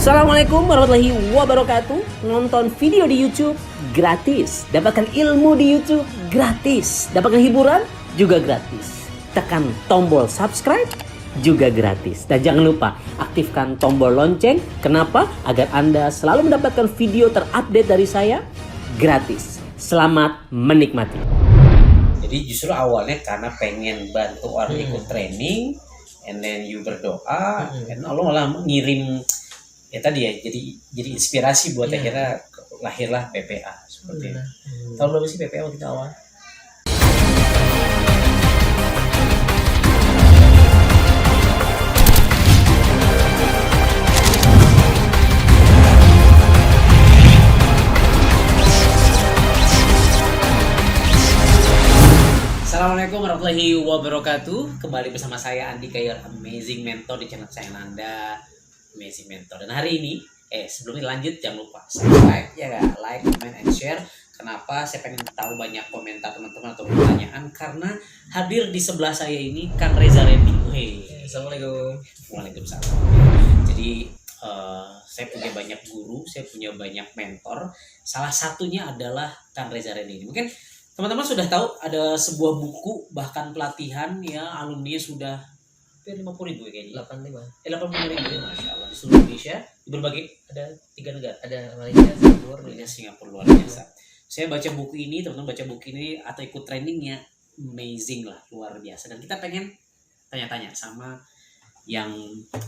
Assalamualaikum warahmatullahi wabarakatuh. Nonton video di YouTube gratis, dapatkan ilmu di YouTube gratis, dapatkan hiburan juga gratis. Tekan tombol subscribe juga gratis. Dan jangan lupa aktifkan tombol lonceng. Kenapa? Agar Anda selalu mendapatkan video terupdate dari saya gratis. Selamat menikmati. Jadi justru awalnya karena pengen bantu orang ikut training, and then you berdoa, and Allah malah ngirim ya tadi ya, jadi inspirasi buat akhirnya lahirlah PPA seperti itu. Tahun berapa sih PPA waktu awal? Assalamualaikum warahmatullahi wabarakatuh. Kembali bersama saya Andi Your Amazing Mentor di channel saya Nanda Amazing Mentor. Dan hari ini sebelumnya lanjut, jangan lupa subscribe ya gak? Like, comment, and share. Kenapa? Saya pengen tahu banyak komentar teman-teman atau pertanyaan, karena hadir di sebelah saya ini Kang Reza Randy. Assalamualaikum. Waalaikumsalam. Jadi saya punya banyak guru, saya punya banyak mentor. Salah satunya adalah Kang Reza Randy. Mungkin teman-teman sudah tahu ada sebuah buku, bahkan pelatihan ya, alumni sudah 50.000 ya kayaknya. 85.000 Masya Allah, di seluruh Indonesia, di berbagai, ada 3 negara. Ada Malaysia, Singapura, luar biasa. Saya baca buku ini, teman-teman baca buku ini atau ikut trainingnya, amazing lah, luar biasa. Dan kita pengen tanya-tanya sama yang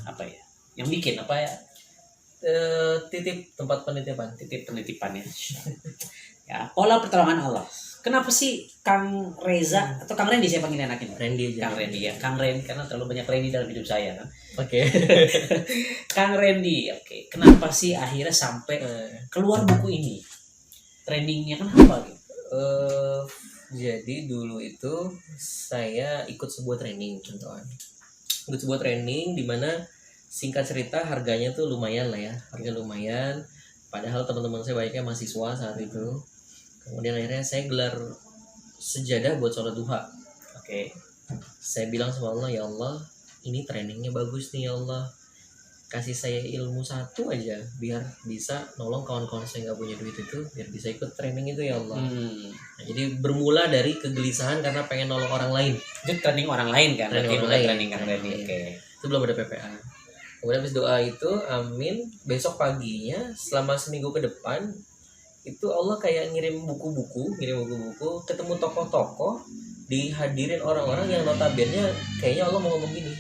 apa ya, yang bikin apa ya, titip tempat penitipan. titip penitipannya. Ya, pola pertolongan Allah. Kenapa sih Kang Reza atau Kang Randy, saya panggil anaknya? Randy aja. Kang Randy ya, Kang Randy, karena terlalu banyak Randy dalam hidup saya kan. Oke. Kang Randy, oke. Kenapa sih akhirnya sampai keluar buku ini? Trainingnya kenapa gitu? Jadi dulu itu saya ikut sebuah training contohnya. Ikut sebuah training di mana singkat cerita harganya tuh lumayan lah ya. Harga lumayan. Padahal teman-teman saya banyaknya mahasiswa saat itu. Kemudian akhirnya saya gelar sejadah buat sholat duha. Oke. Saya bilang sama Allah, ya Allah, ini trainingnya bagus nih ya Allah. Kasih saya ilmu satu aja biar bisa nolong kawan-kawan saya nggak punya duit itu, biar bisa ikut training itu ya Allah. Nah, jadi bermula dari kegelisahan karena pengen nolong orang lain. Itu training orang lain kan? Training orang lain. Training Kang Randy. Oke. Itu belum ada PPA. Kemudian habis doa itu, amin. Besok paginya selama seminggu ke depan itu Allah kayak ngirim buku-buku, ketemu tokoh-tokoh, dihadirin orang-orang yang notabene kayaknya Allah mau ngomong gini,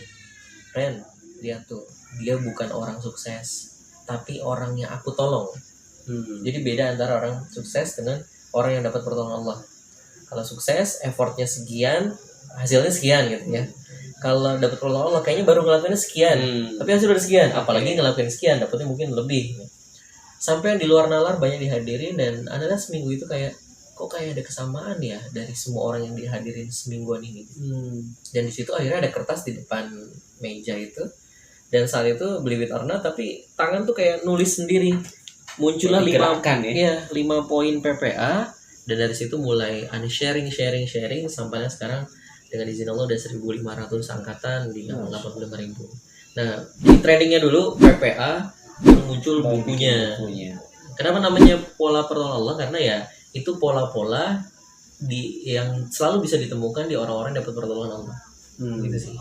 Ren, lihat tuh, dia bukan orang sukses, tapi orang yang aku tolong. Jadi beda antara orang sukses dengan orang yang dapat pertolongan Allah. Kalau sukses, effortnya sekian, hasilnya sekian gitu ya. Kalau dapat pertolongan Allah, kayaknya baru ngelakuinnya sekian, tapi hasil udah sekian, apalagi ngelakuin sekian, dapatnya mungkin lebih. Sampai yang di luar nalar banyak dihadirin, dan adalah seminggu itu kayak kok kayak ada kesamaan ya dari semua orang yang dihadirin semingguan ini. Dan di situ akhirnya ada kertas di depan meja itu, dan saat itu believe it or not, tapi tangan tuh kayak nulis sendiri, muncullah 5 poin PPA, dan dari situ mulai sharing sampai sekarang dengan izin Allah udah 1.500 angkatan di 85.000. Nah di trainingnya dulu PPA baru muncul bukunya. Kenapa namanya pola pertolongan Allah? Karena ya itu pola-pola yang selalu bisa ditemukan di orang-orang yang dapat pertolongan Allah. Gitu sih.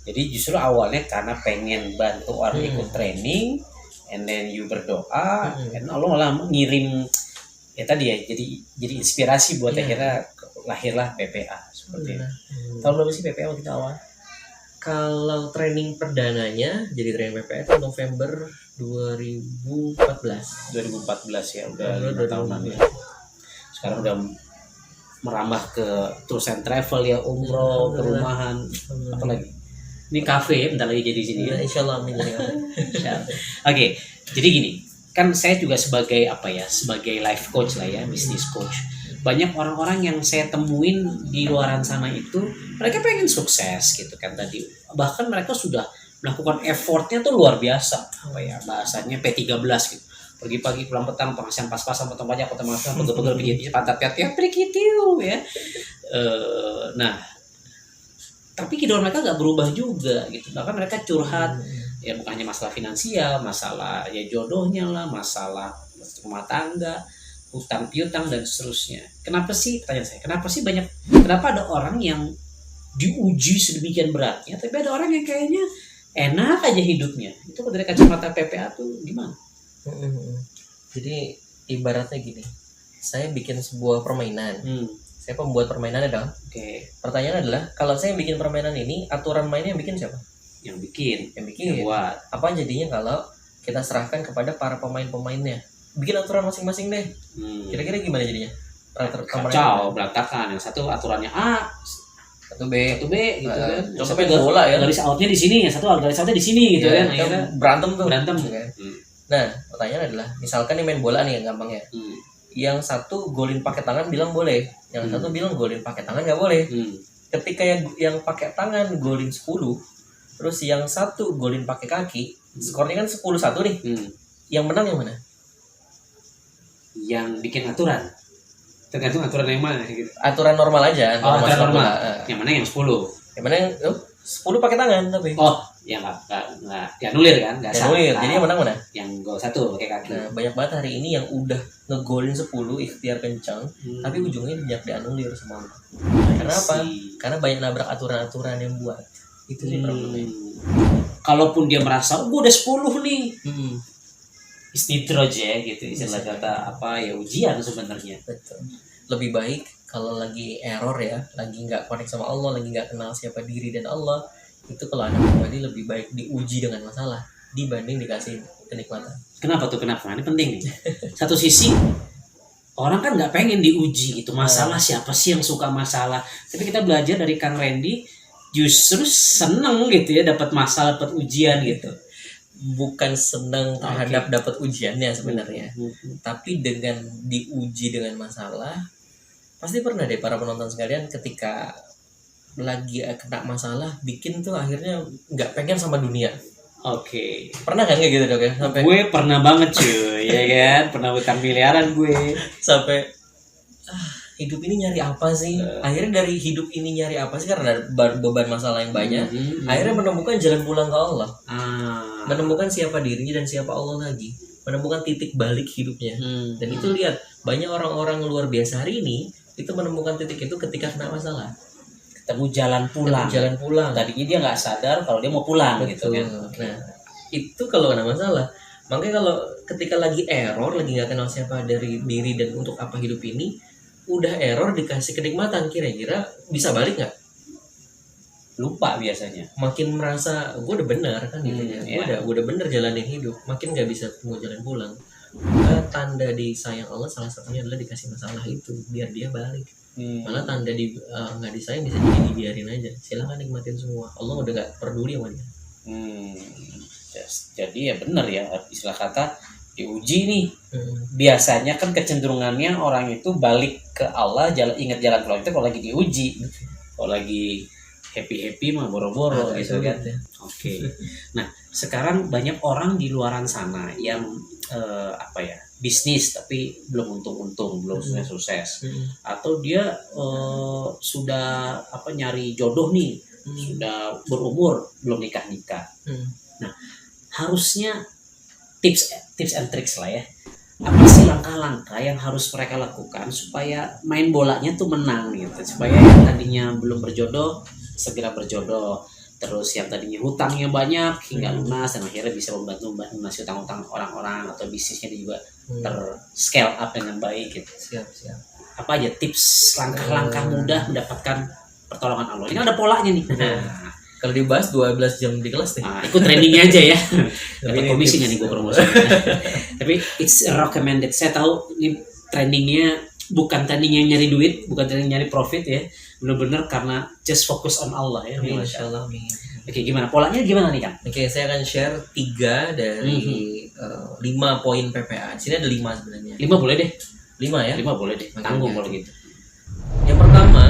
Jadi justru awalnya karena pengen bantu orang ikut training, and then you berdoa, and Allah malah ngirim ya tadi ya, jadi inspirasi buat akhirnya lahirlah PPA seperti itu. Tahun berapa sih PPA waktu awal? Kalau training perdananya jadi training PPA itu November 2014 ya, udah 5 tahunan ya. Sekarang udah merambah ke tours and travel ya, umroh, perumahan, apa lagi? Ini kafe bentar lagi jadi sini ya. Insyaallah amin. Oke, jadi gini, kan saya juga sebagai sebagai life coach lah ya, business coach. Banyak orang-orang yang saya temuin di luaran sana itu, mereka pengen sukses gitu kan tadi. Bahkan mereka sudah melakukan effortnya tuh luar biasa. Bahasanya P13 gitu. Pergi pagi pulang petang, penghasilan pas-pasan, potong pajak, potong masalah, pegel-pegel, pijit-pijit, pantat tiap prikitiu ya. Nah, tapi kehidupan mereka nggak berubah juga gitu. Bahkan mereka curhat, Ya bukan hanya masalah finansial, masalah ya jodohnya lah, masalah rumah tangga, hutang piutang dan seterusnya. Kenapa sih, tanya saya, kenapa ada orang yang diuji sedemikian beratnya, tapi ada orang yang kayaknya enak aja hidupnya? Itu dari kacamata PPA tuh gimana? Jadi ibaratnya gini, saya bikin sebuah permainan, saya pembuat permainannya dong. Oke, Pertanyaan adalah, kalau saya bikin permainan ini, aturan mainnya yang bikin siapa? yang bikin, Yang bikin. yang buat. Apa jadinya kalau kita serahkan kepada para pemain-pemainnya? Bikin aturan masing-masing deh. Kira-kira gimana jadinya? Kacau, berantakan. Yang satu aturannya A, Satu B. satu B gitu kan. Coba Sampai main bola ya. garis outnya di sini, yang satu garis outnya di sini gitu kan. Akhirnya berantem tuh. berantem. Kan? Nah, pertanyaan adalah, misalkan nih main bola nih yang gampangnya. Yang satu golin pakai tangan bilang boleh, yang satu bilang golin pakai tangan nggak boleh. Ketika yang pakai tangan golin 10, terus yang satu golin pakai kaki, skornya kan 10-1 nih. Yang menang yang mana? Yang bikin aturan. Tergantung aturan yang mana gitu. Aturan normal aja. Aturan normal. Bola. Yang mana yang 10? Yang mana yang 10 pakai tangan tapi. Oh, yang nggak dianulir kan? Nggak sah. Anulir. Jadi yang menang mana? Yang gol satu pakai kaki. Nah, banyak banget hari ini yang udah ngegolin 10 ikhtiar kencang, tapi ujungnya banyak dianulir sama Allah. Karena apa? Karena banyak nabrak aturan-aturan yang buat. Itu sih problemnya. Kalaupun dia merasa, gue udah 10 nih. Istidraj ya gitu, istilah kata apa ya, ujian sebenarnya. Betul. Lebih baik kalau lagi error ya, lagi nggak connect sama Allah, lagi nggak kenal siapa diri dan Allah, itu kalau ada pribadi lebih baik diuji dengan masalah dibanding dikasih kenikmatan. Kenapa tuh? Kenapa? Ini penting nih. Satu sisi orang kan nggak pengen diuji itu masalah, siapa sih yang suka masalah? Tapi kita belajar dari Kang Randy justru seneng gitu ya, dapat masalah, dapat ujian gitu. Bukan senang terhadap dapat ujiannya sebenarnya, tapi dengan diuji dengan masalah. Pasti pernah deh para penonton sekalian ketika lagi kena masalah bikin tuh akhirnya nggak pengen sama dunia. Oke. Pernah kan kayak gitu dok ya? Sampai Gue pernah banget cuy, ya kan? Pernah utang miliaran gue. sampai hidup ini nyari apa sih? Akhirnya dari hidup ini nyari apa sih, karena ada beban masalah yang banyak. Akhirnya menemukan jalan pulang ke Allah. Menemukan siapa dirinya dan siapa Allah lagi. Menemukan titik balik hidupnya. Dan itu lihat, banyak orang-orang luar biasa hari ini itu menemukan titik itu ketika kena masalah. Ketemu jalan pulang. Tadinya dia nggak sadar kalau dia mau pulang. Betul. Gitu kan. Nah, itu kalau kena masalah. Makanya kalau ketika lagi error, lagi nggak kenal siapa dari diri dan untuk apa hidup ini, udah error dikasih kenikmatan, kira-kira bisa balik nggak? Lupa biasanya. Makin merasa gue udah benar kan gitu ya. Gue udah benar jalanin hidup, makin nggak bisa mau jalan pulang. Maka tanda disayang Allah salah satunya adalah dikasih masalah itu biar dia balik. Malah tanda nggak disayang bisa jadi dibiarin aja. Silahkan nikmatin semua. Allah udah nggak peduli sama dia. Jadi ya benar ya, istilah kata diuji nih. Biasanya kan kecenderungannya orang itu balik ke Allah, ingat jalan keluar itu kalau lagi diuji. Kalau lagi happy mah boro-boro gitu kan. Oke. Nah, sekarang banyak orang di luaran sana yang bisnis tapi belum untung-untung, belum sukses. Atau dia sudah nyari jodoh nih, sudah berumur belum nikah. Nah, harusnya tips and tricks lah ya. Apa sih langkah-langkah yang harus mereka lakukan supaya main bolanya tuh menang gitu, supaya yang tadinya belum berjodoh segera berjodoh, terus yang tadinya hutangnya banyak hingga lunas dan akhirnya bisa membantu melunasi hutang-hutang orang-orang, atau bisnisnya juga scale up dengan baik gitu. Siap. Apa aja tips langkah-langkah mudah mendapatkan pertolongan Allah? Ini ada polanya nih. Kalau dibahas 12 jam di kelas nih. Ikut trainingnya aja ya. Dapat komisinya nih gue promosi. Tapi it's recommended. Saya tahu ini trainingnya bukan training yang nyari duit, bukan training nyari profit ya. Benar-benar karena just focus on Allah ya. Masya Allah. Oke, gimana? Polanya gimana nih Kang? Oke, saya akan share 3 dari 5 poin PPA. Di sini ada 5 sebenarnya. 5 boleh deh. 5 ya? 5 boleh deh. Tanggung kalau gitu. Yang pertama,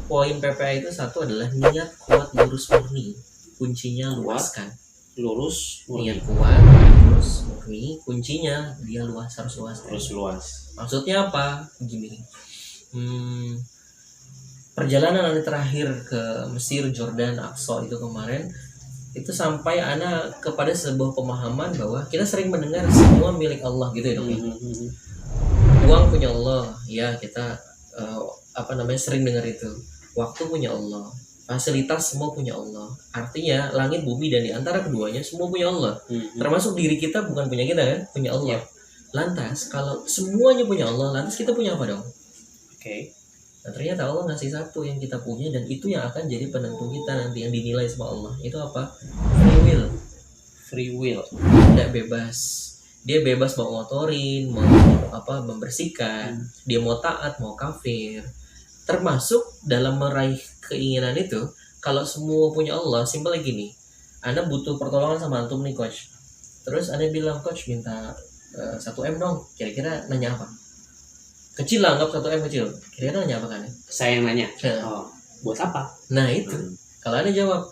poin PPA itu satu adalah niat kuat, lurus, murni. Kuncinya luaskan. Lurus, Niat kuat, lurus, murni. Kuncinya dia harus luas. Maksudnya apa? Gini. Perjalanan terakhir ke Mesir, Jordan, Aqsa itu kemarin itu sampai ana kepada sebuah pemahaman bahwa kita sering mendengar semua milik Allah gitu ya dok. Uang punya Allah, ya kita sering dengar itu. Waktu punya Allah, fasilitas semua punya Allah. Artinya langit bumi dan di antara keduanya semua punya Allah. Termasuk diri kita bukan punya kita kan, punya Allah. Lantas kalau semuanya punya Allah, lantas kita punya apa dong? Oke. Nah, ternyata Allah ngasih satu yang kita punya dan itu yang akan jadi penentu kita nanti yang dinilai sama Allah. Itu apa? Free will. Free will. Tidak bebas. Dia bebas mau ngotorin, mau membersihkan. Dia mau taat, mau kafir. Termasuk dalam meraih keinginan itu, kalau semua punya Allah, simpel gini. Anda butuh pertolongan sama antum nih coach. Terus Anda bilang, coach minta 1M dong. Kira-kira nanya apa? Kecil lah, anggap 1M kecil. Kira-kira nanya apa kan? Saya yang nanya. Ya. Oh, buat apa? Nah itu. Kalau Anda jawab,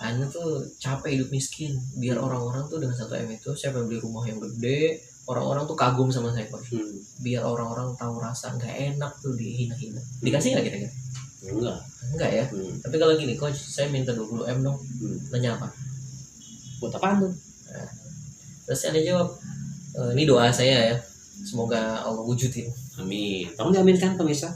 Anda tuh capek hidup miskin. Biar orang-orang tuh dengan 1M itu, saya pengen beli rumah yang gede. Orang-orang tuh kagum sama saya coach. Biar orang-orang tahu rasa nggak enak tuh dihina-hina. Dikasih nggak kira-kira? Enggak ya. Tapi kalau gini coach, saya minta 20M dong. Nanya apa? Buat apaan tuh? Nah, terus Anda jawab, ini doa saya ya. Semoga Allah wujudin. Amin. Tolong diaminkan pemirsa.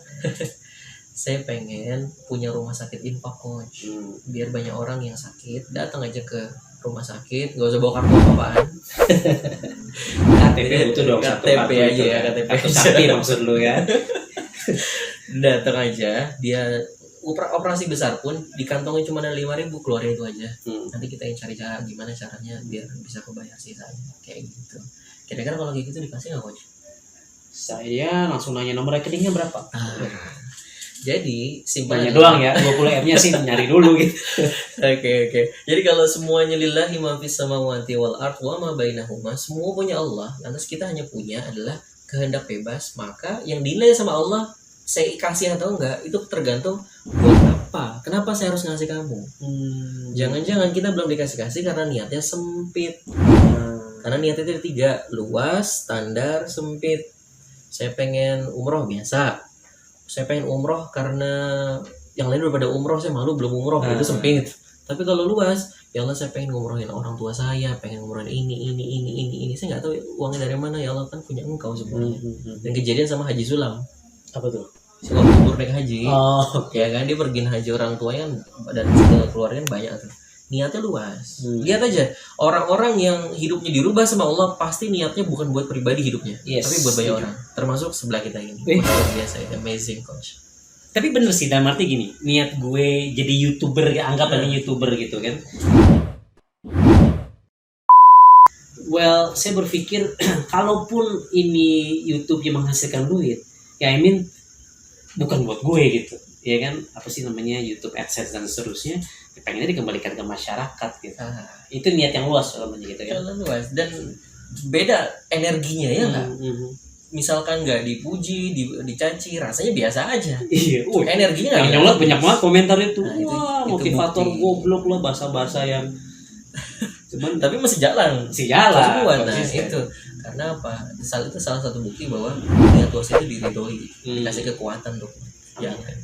Saya pengen punya rumah sakit infak coach. Biar banyak orang yang sakit datang aja ke rumah sakit, gak usah bawa kartu apaan. KTP butuh dong satu KTP kartu aja itu, ya, KTP kartu aja. sakti maksud lu ya. Datang aja, dia operasi besar pun di kantongnya cuma ada 5.000, keluarin itu aja. Nanti kita yang cari cara gimana caranya biar bisa kebayar sisanya kayak gitu. Kira-kira kalau kayak gitu dikasih nggak coach? Saya langsung nanya nomor rekeningnya berapa. Jadi Tanya simpelnya doang ya, 20M-nya sih nyari dulu gitu. Oke. Jadi kalau semuanya lillahi ma fis samawati wal ard wa ma bainahuma, semua punya Allah. Lantas kita hanya punya adalah kehendak bebas, maka yang dinilai sama Allah saya kasih atau enggak itu tergantung buat apa. Kenapa saya harus ngasih kamu? Jangan-jangan kita belum dikasih-kasih karena niatnya sempit. Karena niatnya itu ada 3, luas, standar, sempit. Saya pengen umroh biasa. Saya pengen umroh karena yang lain udah pada umroh, saya malu belum umroh, itu sempit. Tapi kalau luas, ya Allah saya pengen ngumrohin orang tua saya, pengen ngumrohin ini. Saya nggak tahu uangnya dari mana, ya Allah kan punya engkau semuanya. Dan kejadian sama Haji Sulam. Apa tuh? Si waktu umur naik haji, Oh, ya kan dia pergiin haji orang tuanya dan segala keluarga banyak tuh. Niatnya luas. Lihat aja orang-orang yang hidupnya dirubah sama Allah pasti niatnya bukan buat pribadi hidupnya, Yes, tapi buat banyak setuju. orang. Termasuk sebelah kita ini. Wih. Luar biasa itu, amazing coach. tapi bener sih, dalam arti gini, niat gue jadi YouTuber, anggap ini YouTuber gitu kan. Well, saya berpikir kalaupun ini YouTube yang menghasilkan duit, ya I mean bukan buat gue gitu. Ya kan, apa sih namanya YouTube AdSense dan seterusnya, ya pengennya dikembalikan ke masyarakat gitu. Itu niat yang luas kalau gitu kan. Jalan luas dan beda energinya ya nggak? Misalkan nggak dipuji, dicaci, rasanya biasa aja. Iya, Energinya yang nggak nyolot banyak banget komentar itu. Nah, itu Wah, motivator bukti. goblok lah, bahasa-bahasa yang cuman tapi masih jalan. si jalan. Semua. Nah konsisten. itu karena apa? Itu salah satu bukti bahwa niat luas itu diridhoi, dikasih kekuatan tuh. Ya kan.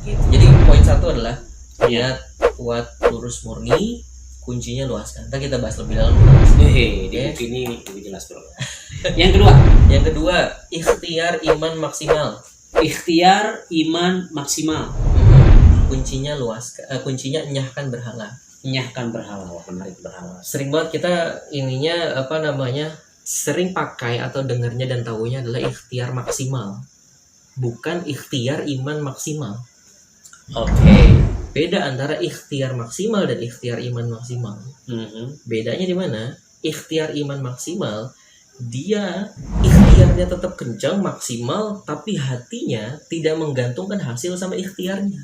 Gitu. Jadi poin 1 adalah Iya. niat kuat, lurus, murni, kuncinya luaskan. Ntar kita bahas lebih dalam. Di buku ini lebih jelas bro. Yang kedua, Yang kedua, ikhtiar iman maksimal. ikhtiar iman maksimal. Kuncinya luas, kuncinya enyahkan berhala. Menyahkan berhala, wah menarik berhala. Sering banget kita sering pakai atau dengarnya dan tahunya adalah ikhtiar maksimal, bukan ikhtiar iman maksimal. Oke. Beda antara ikhtiar maksimal dan ikhtiar iman maksimal. Bedanya di mana? Ikhtiar iman maksimal, dia ikhtiarnya tetap kencang maksimal, tapi hatinya tidak menggantungkan hasil sama ikhtiarnya.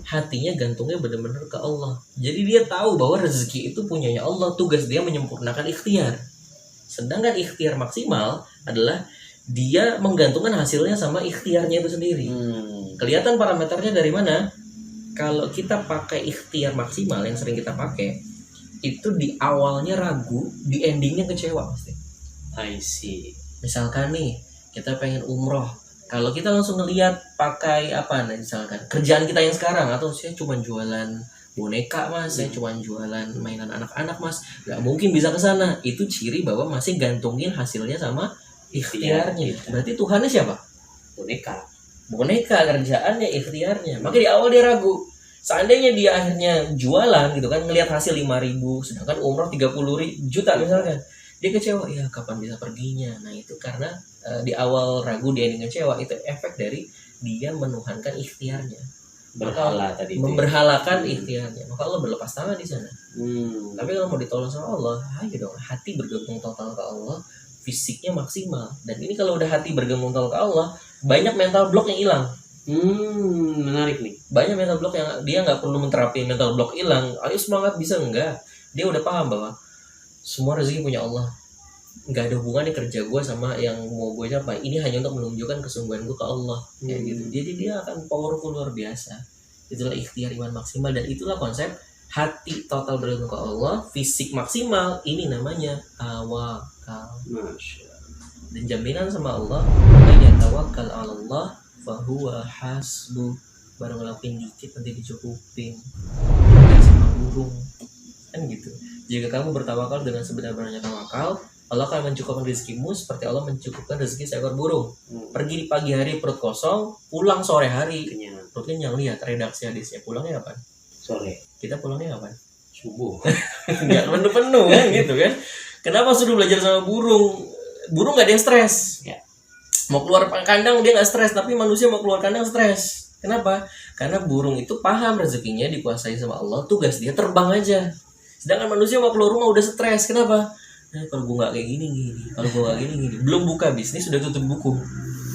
Hatinya gantungnya benar-benar ke Allah. Jadi dia tahu bahwa rezeki itu punyanya Allah, tugas dia menyempurnakan ikhtiar. Sedangkan ikhtiar maksimal adalah dia menggantungkan hasilnya sama ikhtiarnya itu sendiri. Kelihatan parameternya dari mana? Kalau kita pakai ikhtiar maksimal yang sering kita pakai, itu di awalnya ragu, di endingnya kecewa pasti. I see. Misalkan nih, kita pengen umroh. Kalau kita langsung ngelihat pakai apa, nah misalkan kerjaan kita yang sekarang, atau saya cuma jualan boneka mas, saya cuma jualan mainan anak-anak mas, nggak mungkin bisa ke sana. Itu ciri bahwa masih gantungin hasilnya sama ikhtiarnya. Berarti Tuhannya siapa? Boneka kerjaannya, ikhtiarnya. Maka di awal dia ragu. Seandainya dia akhirnya jualan gitu kan, ngelihat hasil 5.000, sedangkan umroh 30 juta misalkan, dia kecewa, ya kapan bisa perginya. Nah itu karena di awal ragu, dia ini kecewa. Itu efek dari dia menuhankan ikhtiarnya, berhala tadi, memberhalakan ikhtiarnya. Maka Allah berlepas tangan di sana. Tapi kalau mau ditolong sama Allah, ayo dong, hati bergantung total ke Allah, fisiknya maksimal. Dan ini kalau udah hati bergantung total ke Allah, banyak mental block yang hilang. Menarik nih. Banyak mental block yang dia nggak perlu menterapi mental block hilang. Ayo semangat, bisa enggak? Dia udah paham bahwa semua rezeki punya Allah. Nggak ada hubungannya kerja gue sama yang mau gue capai. Ini hanya untuk menunjukkan kesungguhan gue ke Allah. Kayak gitu. Jadi dia akan powerful luar biasa. Itulah ikhtiar iman maksimal, dan itulah konsep hati total bergantung ke Allah, fisik maksimal. Ini namanya tawakal. Dan jaminan sama Allah, "May tawakkal 'ala Allah fahuwa hasbu." Barang ngelakuin dikit nanti dicukupin. Kayak sama burung kan gitu. Jika kamu bertawakal dengan sebenar-benarnya tawakal, Allah akan mencukupkan rezekimu seperti Allah mencukupkan rezeki seekor burung. Pergi di pagi hari perut kosong, pulang sore hari perut kenyang. Lihat redaksi hadisnya, pulangnya kapan? Sore. Kita pulangnya kapan? Subuh. Nggak penuh-penuh kan gitu kan. Kenapa suruh belajar sama burung? Burung nggak ada yang stres. Mau keluar kandang dia nggak stres, tapi manusia mau keluar kandang stres. Kenapa? Karena burung itu paham rezekinya dikuasai sama Allah, tugas dia terbang aja. Sedangkan manusia mau keluar rumah udah stres. Kenapa? Kalau gue nggak kayak gini, kalau gue nggak gini, belum buka bisnis sudah tutup buku.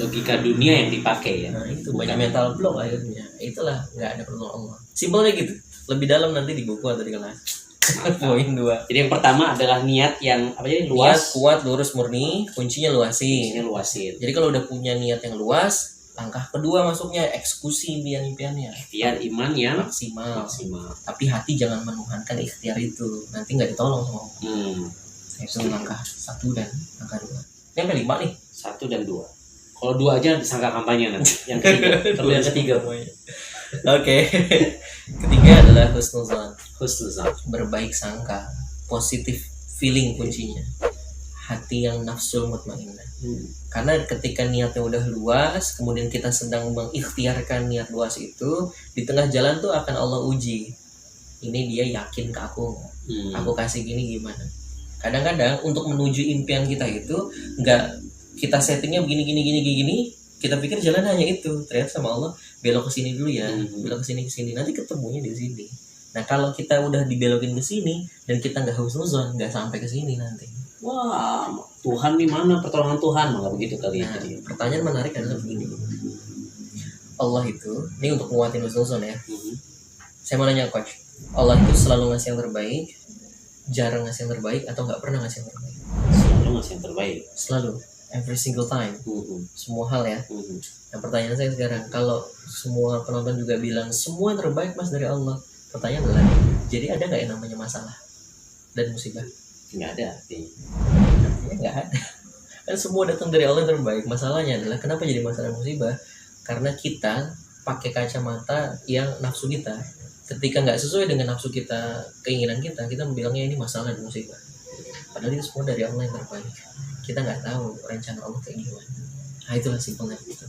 Logika dunia yang dipakai ya. Nah itu banyak mental block akhirnya. Itulah nggak ada pertolongan Allah. Simpelnya gitu. Lebih dalam nanti di buku atau di kelas. Poin 2. Jadi yang pertama adalah niat yang luas, kuat, lurus, murni. Kuncinya luasin. Luasin. Jadi kalau udah punya niat yang luas, langkah kedua masuknya eksekusi impian-impiannya. Ikhtiar iman yang maksimal. Tapi hati jangan menuhankan ikhtiar itu. Nanti nggak ditolong sama Allah. Itu langkah 1 dan langkah 2. Yang kelima nih. 1 dan 2. Kalau 2 aja disangka kampanye nanti. Yang ketiga. Tapi yang ketiga. Oke. Ketiga adalah husnuzan. Berbaik sangka, positif feeling kuncinya. Hati yang nafsul mutmainnah. Karena ketika niatnya udah luas, kemudian kita sedang mengikhtiarkan niat luas itu, di tengah jalan tuh akan Allah uji. Ini dia yakin ke aku. Aku kasih gini gimana? Kadang-kadang untuk menuju impian kita itu nggak kita settingnya begini, kita pikir jalan hanya itu. Ternyata sama Allah belok ke sini dulu ya, belok ke sini, nanti ketemunya di sini. Nah kalau kita udah dibelokin ke sini dan kita nggak husnuzon, nggak sampai ke sini nanti. Wah, Tuhan di mana pertolongan Tuhan? Malah begitu kali. Nah, pertanyaan menarik adalah begini. Allah itu, ini untuk menguatin husnuzon ya. Saya mau nanya coach, Allah itu selalu ngasih yang terbaik, jarang ngasih yang terbaik, atau nggak pernah ngasih yang terbaik? Selalu ngasih yang terbaik. Selalu, every single time. Semua hal ya. Nah pertanyaan saya sekarang, kalau semua penonton juga bilang semua yang terbaik mas dari Allah, pertanyaan adalah, jadi ada nggak yang namanya masalah dan musibah? Nggak ada. Artinya nggak ada. Kan semua datang dari Allah yang terbaik. Masalahnya adalah kenapa jadi masalah musibah? Karena kita pakai kacamata yang nafsu kita. Ketika nggak sesuai dengan nafsu kita, keinginan kita bilangnya ini masalah dan musibah. Padahal itu semua dari Allah yang terbaik. Kita nggak tahu rencana Allah kayak gimana. Nah itulah simpelnya kita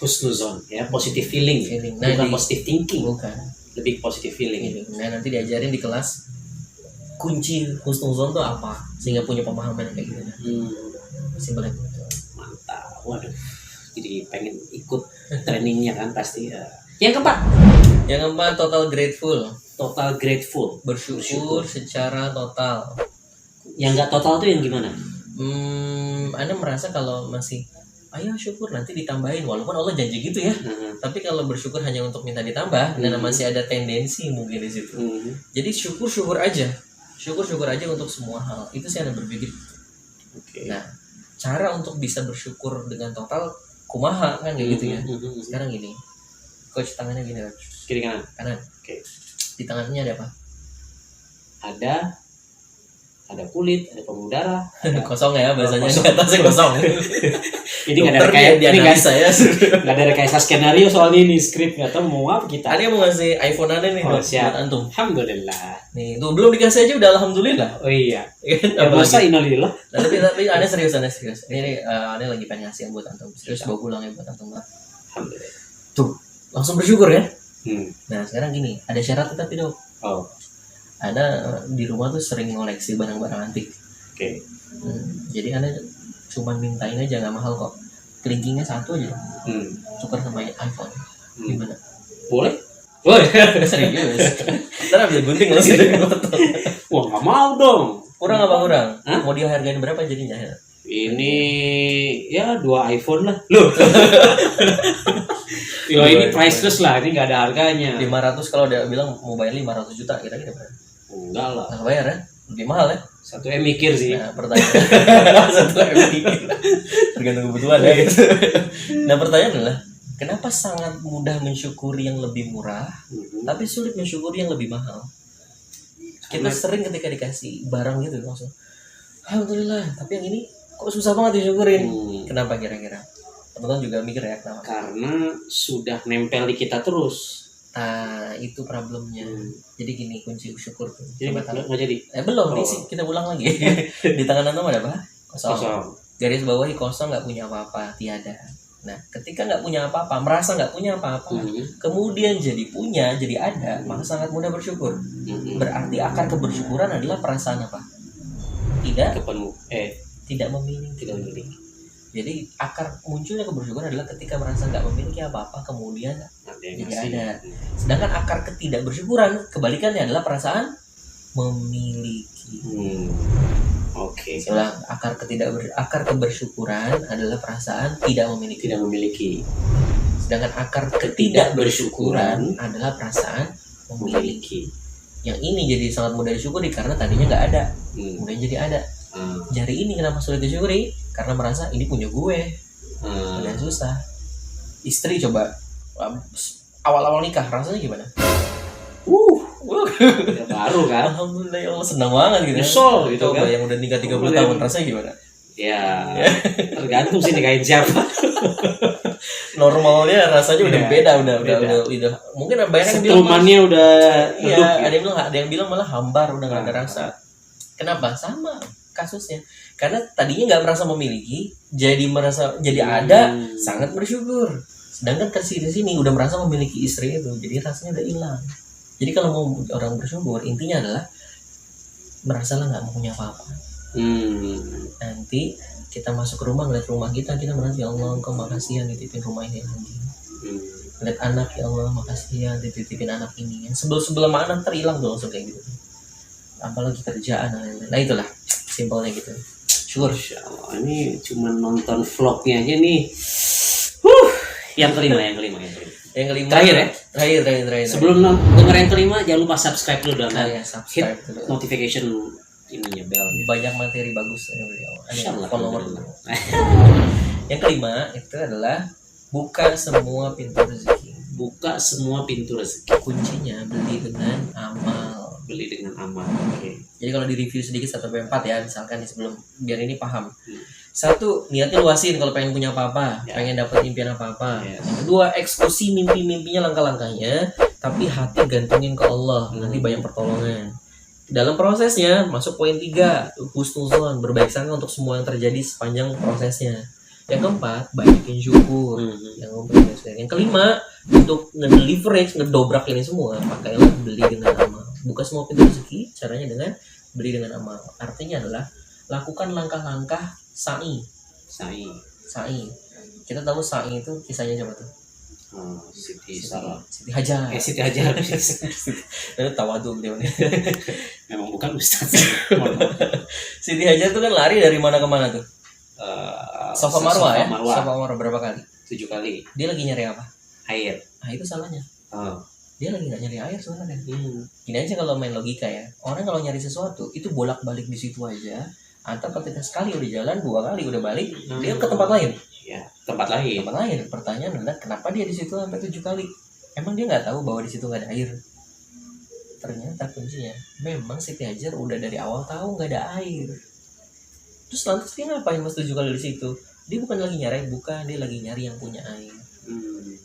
husnuzon ya, positive feeling. Nah, bukan positive thinking. Bukan. Lebih positive feeling. Nah nanti diajarin di kelas kunci husnuzon itu apa, sehingga punya pemahaman yang kayak gitu. Simpelnya gitu. Mantap. Waduh. Jadi pengen ikut trainingnya kan pasti. Yang keempat. Yang keempat total grateful. Total grateful. Bersyukur secara total. Yang nggak total tuh yang gimana? Anda merasa kalau masih ayo syukur nanti ditambahin, walaupun Allah janji gitu ya. Tapi kalau bersyukur hanya untuk minta ditambah, dan masih ada tendensi mungkin di situ. Jadi syukur aja untuk semua hal. Itu sih Anda berpikir. Nah, cara untuk bisa bersyukur dengan total kumaha kan kayak gitu ya. Sekarang gini, coach tangannya gini kan. Kiri kanan. Kanan. Di tangannya ada apa? Ada ada kulit, ada pembuluh darah. Kosong ya bahasanya, Kosong. di atasnya kosong. Ini nggak ada Dokter dia analisa ya. nggak ada rekayasa skenario soalnya ini skrip nggak tahu mau apa kita. Ada yang mau ngasih iPhone aneh nih Oh, buat siap. antum. Alhamdulillah. Nih, tuh belum dikasih aja udah alhamdulillah. Oh iya. Ya kan? Ya masa innalillah. Nah, tapi aneh serius. Ini aneh lagi pengen ngasih yang buat antum. Serius bawa pulang ya buat antum. Alhamdulillah. Tuh, langsung bersyukur ya. Nah, sekarang gini, ada syarat tapi dok. Oh, Ada di rumah tuh sering ngoleksi barang-barang antik. oke. Jadi aneh cuma mintain aja nggak mahal kok. Kelingkingnya satu aja. Tukar sama iPhone. Gimana? Boleh? Boleh. Serius. Ntar ambil gunting langsung dari motor. Wah, nggak mau dong. Kurang apa kurang? Hah? Mau dihargain berapa jadinya? Ini ya 2 iPhone lah. Loh. Ya ini priceless lah, ini nggak ada harganya. 500 kalau dia bilang mau bayar 500 juta kira-kira berapa? Enggak lah. Nggak bayar ya? Lebih mahal ya? 1M mikir sih. Nah, pertanyaan satu MD. Tergantung kebutuhan ya gitu. Nah, pertanyaan adalah kenapa sangat mudah mensyukuri yang lebih murah, tapi sulit mensyukuri yang lebih mahal? Kita sering ketika dikasih barang gitu langsung, alhamdulillah. Tapi yang ini kok susah banget disyukurin. Kenapa kira-kira? Teman-teman juga mikir ya kenapa? Karena sudah nempel di kita terus. Nah, itu problemnya. Jadi gini kunci syukur tuh. Jadi Coba taruh. nggak jadi. Belum, Oh. nih sih kita ulang lagi. Di tangan antum ada apa? Kosong. Kosong. Garis bawahi kosong, nggak punya apa-apa, tiada. Nah, ketika nggak punya apa-apa, merasa nggak punya apa-apa, kemudian jadi punya, jadi ada, maka sangat mudah bersyukur. Berarti akar kebersyukuran adalah perasaan apa? Tidak memiliki. Tidak memiliki. Jadi akar munculnya kebersyukuran adalah ketika merasa nggak memiliki apa-apa, kemudian jadi ada. Sedangkan akar ketidakbersyukuran kebalikannya adalah perasaan memiliki. Oke. Setelah akar kebersyukuran adalah perasaan tidak memiliki. Tidak memiliki. Sedangkan akar ketidakbersyukuran adalah perasaan memiliki. Yang ini jadi sangat mudah disyukuri karena tadinya nggak ada, kemudian jadi ada. Jari ini kenapa sulit disyukuri? Karena merasa ini punya gue. Dan susah. Istri coba awal-awal nikah rasanya gimana? Ya, baru kan. Alhamdulillah ya Allah, senang banget gitu. Nyesel gitu Coba kan. yang udah nikah 30 tahun rasanya gimana? Ya, tergantung sih nikahin siapa. Normalnya rasanya udah Iya, beda, udah mungkin banyak yang bilang Setrumannya udah iya, redup, ya. ada yang bilang malah hambar, udah nggak ada rasa. Kenapa? Sama kasusnya. Karena tadinya nggak merasa memiliki, jadi ada, sangat bersyukur. Sedangkan di sini udah merasa memiliki istri itu, jadi rasanya udah hilang. Jadi kalau mau orang bersyukur, intinya adalah merasalah nggak mau punya apa-apa. Nanti kita masuk ke rumah, ngeliat rumah kita merasa ya Allah, engkau makasih yang dititipin rumah ini lagi. Ngeliat anak, ya Allah makasih ya dititipin anak ini. Yang sebelum anak terhilang tuh langsung kayak gitu. Apalagi kerjaan, nah itulah simpelnya gitu. Syukur. Masya Allah, ini cuma nonton vlognya aja nih. Yang kelima. Yang kelima. Terakhir ya? Terakhir. Sebelum denger yang kelima, jangan lupa subscribe dulu dong. ya, subscribe Hit dulu. notification ininya bell. Banyak materi bagus ya beliau. Insyaallah. Follower dulu. Yang kelima itu adalah buka semua pintu rezeki. Buka semua pintu rezeki. Kuncinya beli dengan amal. Beli dengan amal. Oke. Jadi kalau di review sedikit 1-4 ya, misalkan nih sebelum biar ini paham. 1, niatnya luasin kalau pengen punya apa-apa, pengen dapat impian apa-apa. Yang kedua, eksekusi mimpi-mimpinya, langkah-langkahnya, tapi hati gantungin ke Allah, nanti banyak pertolongan. Dalam prosesnya, masuk poin 3, husnuzon, berbaik sangka untuk semua yang terjadi sepanjang prosesnya. Yang keempat, banyakin syukur. Yang kelima, untuk nge-leverage, ngedobrak ini semua, pakailah beli dengan amal. Buka semua pintu rezeki, caranya dengan beli dengan amal. Artinya adalah lakukan langkah-langkah sa'i. Kita tahu sa'i itu kisahnya siapa tuh? Siti Sarah. Siti Hajar. Siti Hajar. Itu tawadu beliau nih. Memang bukan ustaz. Siti Hajar tuh kan lari dari mana ke mana tuh? Safa Marwah ya. Marwah. Safa Marwah berapa kali? 7 kali. Dia lagi nyari apa? Air. Nah itu salahnya. Dia lagi nggak nyari air sebenarnya. Gini aja kalau main logika ya. Orang kalau nyari sesuatu itu bolak-balik di situ aja. Atau ketika sekali udah jalan, 2 kali udah balik, dia ke tempat lain. Ya, tempat lain. Pertanyaan adalah kenapa dia di situ sampai 7 kali? Emang dia nggak tahu bahwa di situ nggak ada air? ternyata kuncinya memang Siti Hajar udah dari awal tahu nggak ada air. Terus lantas dia ngapain Mas 7 kali di situ? Dia bukan lagi nyari, bukan, dia lagi nyari yang punya air.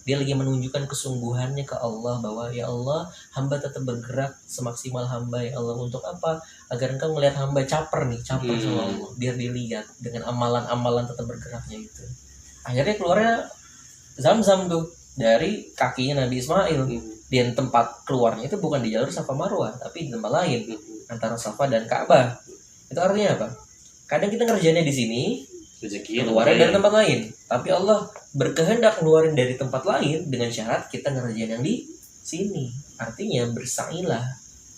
Dia lagi menunjukkan kesungguhannya ke Allah bahwa ya Allah, hamba tetap bergerak semaksimal hamba ya Allah. Untuk apa? Agar engkau melihat hamba caper sama Allah, biar dilihat dengan amalan-amalan tetap bergeraknya itu. Akhirnya keluarnya Zam-Zam tuh dari kakinya Nabi Ismail. Dan tempat keluarnya itu bukan di jalur Safa Marwah, tapi di tempat lain antara Safa dan Ka'bah. Itu artinya apa? Kadang kita ngerjainnya di sini, keluarin dari tempat lain, tapi Allah berkehendak keluarin dari tempat lain dengan syarat kita ngerjain yang di sini. Artinya bersailah.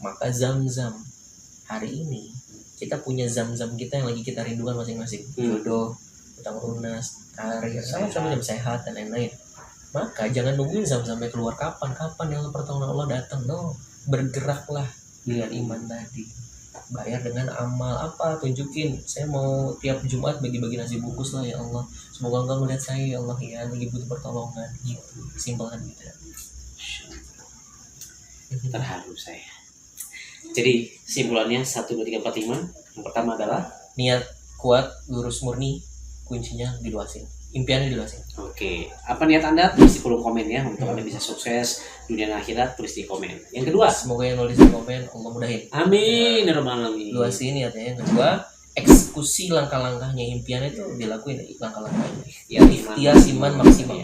Maka Zam-Zam hari ini kita punya Zam-Zam kita yang lagi kita rindukan masing-masing. Jodoh, utang lunas, karir, sama-sama sehat dan lain-lain. Maka jangan nungguin Zam-Zamnya keluar kapan yang pertolongan Allah datang. No, bergeraklah dengan iman tadi. Bayar dengan amal apa, tunjukin saya mau tiap Jumat bagi-bagi nasi bungkus lah ya Allah, semoga engkau melihat saya ya Allah ya lagi butuh pertolongan gitu, simpelkan gitu. Terharu saya. Jadi simpulannya 1, 2, 3, 4, 5. Yang pertama adalah niat kuat, lurus murni, kuncinya diluasin, impiannya diluasin. Oke, apa niat Anda? Tulis di kolom komen ya. Untuk Anda bisa sukses dunia dan akhirat, tulis di komen. Yang kedua, semoga yang nulis di komen Allah mudahin. Amin ya rabbal alamin. Luasin niatnya. Yang kedua, eksekusi langkah-langkahnya, impian itu dilakuin langkah-langkahnya. Ya, ikhtiar iman maksimal.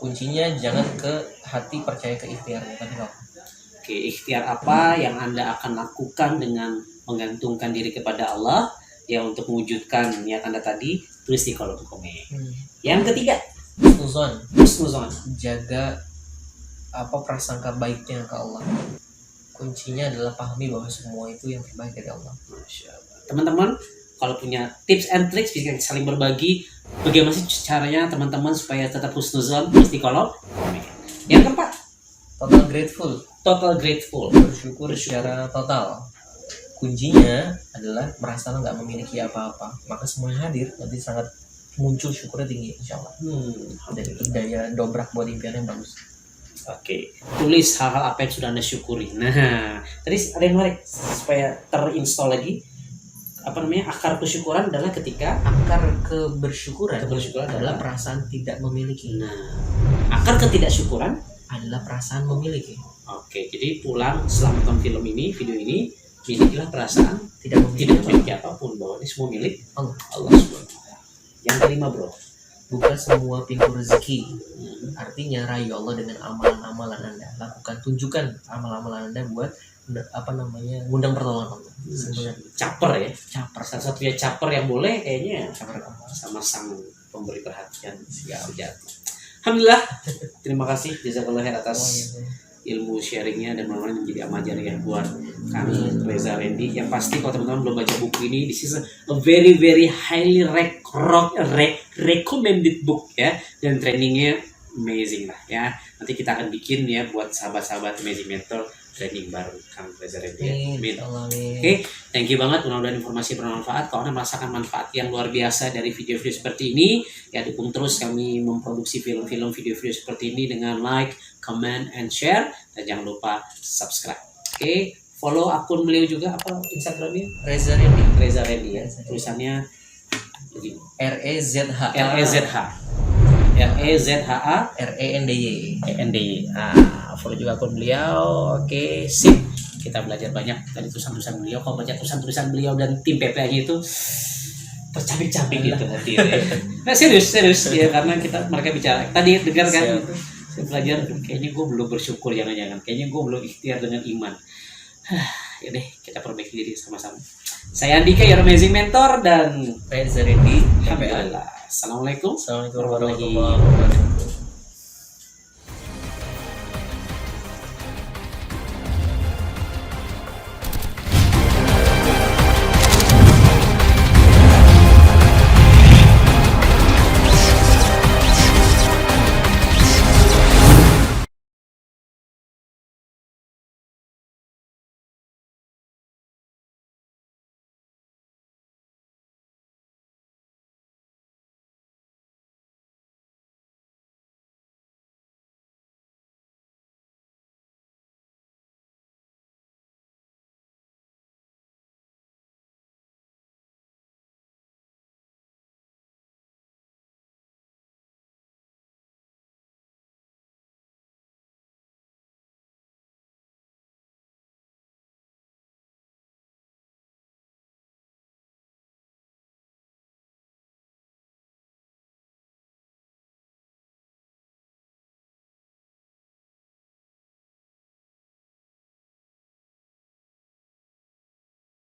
Kuncinya jangan ke hati, percaya ke ikhtiarnya, tapi apa? Oke, ikhtiar apa yang Anda akan lakukan dengan menggantungkan diri kepada Allah ya untuk mewujudkan niat Anda tadi, tulis di kolom komen. Yang ketiga, husnuzon. Jaga prasangka baiknya ke Allah. Kuncinya adalah pahami bahwa semua itu yang terbaik dari Allah. Masya Allah. Teman-teman, kalau punya tips and tricks bisa saling berbagi. Bagaimana sih caranya teman-teman supaya tetap husnuzon? Tulis di kolom komen. Yang keempat, total grateful. Bersyukur secara total. Kuncinya adalah merasa nggak memiliki apa-apa, maka semua yang hadir nanti sangat muncul syukurnya tinggi insya Allah. Dan itu daya dobrak buat impian yang bagus. Oke, tulis hal-hal apa yang sudah Anda syukuri. Nah, tadi ada yang menarik supaya terinstall lagi. Akar kesyukuran adalah ketika akar kebersyukuran adalah perasaan tidak memiliki. Nah, akar ketidaksyukuran adalah perasaan memiliki. Oke, jadi pulang setelah nonton video ini, milikilah perasaan tidak memiliki apapun, bahwa ini semua milik Allah SWT. Yang kelima, bro, buka semua pintu rezeki. Artinya rayu Allah dengan amalan-amalan Anda. Lakukan, tunjukkan amalan-amalan Anda buat ngundang pertolongan Allah. Caper ya, satu-satunya caper yang boleh kayaknya sama sang pemberi perhatian sejati. Alhamdulillah, terima kasih jazakallah khair atas ilmu sharingnya dan mudah-mudahan menjadi amal jariah buat kami Reza Randy. Yang pasti kalau teman-teman belum baca buku ini, this is a very very highly recommended book ya, dan trainingnya amazing lah ya. Nanti kita akan bikin ya buat sahabat-sahabat Amazing Mentor training baru Kang Reza Randy. Amin. Oke, thank you banget, mudah-mudahan informasi bermanfaat. Kalau Anda merasakan manfaat yang luar biasa dari video-video seperti ini, ya dukung terus kami memproduksi film-film video-video seperti ini dengan like, comment, and share, dan jangan lupa subscribe. Oke, follow akun beliau juga, apa Instagramnya? Reza Randy ya. Tulisannya REZHA. Follow juga akun beliau. Oke, sip. Kita belajar banyak dari tulisan-tulisan beliau. Kalau baca tulisan-tulisan beliau dan tim PPA-nya itu tercapek-capek gitu hati ya. Nah, serius ya, karena mereka bicara. Tadi dengar kan, saya belajar, kayaknya gue belum bersyukur, jangan-jangan. Kayaknya gue belum ikhtiar dengan iman. Ya deh, kita perbaiki diri sama-sama. Saya Andika, your amazing mentor, dan Reza Randy. Alhamdulillah. Assalamualaikum warahmatullahi wabarakatuh.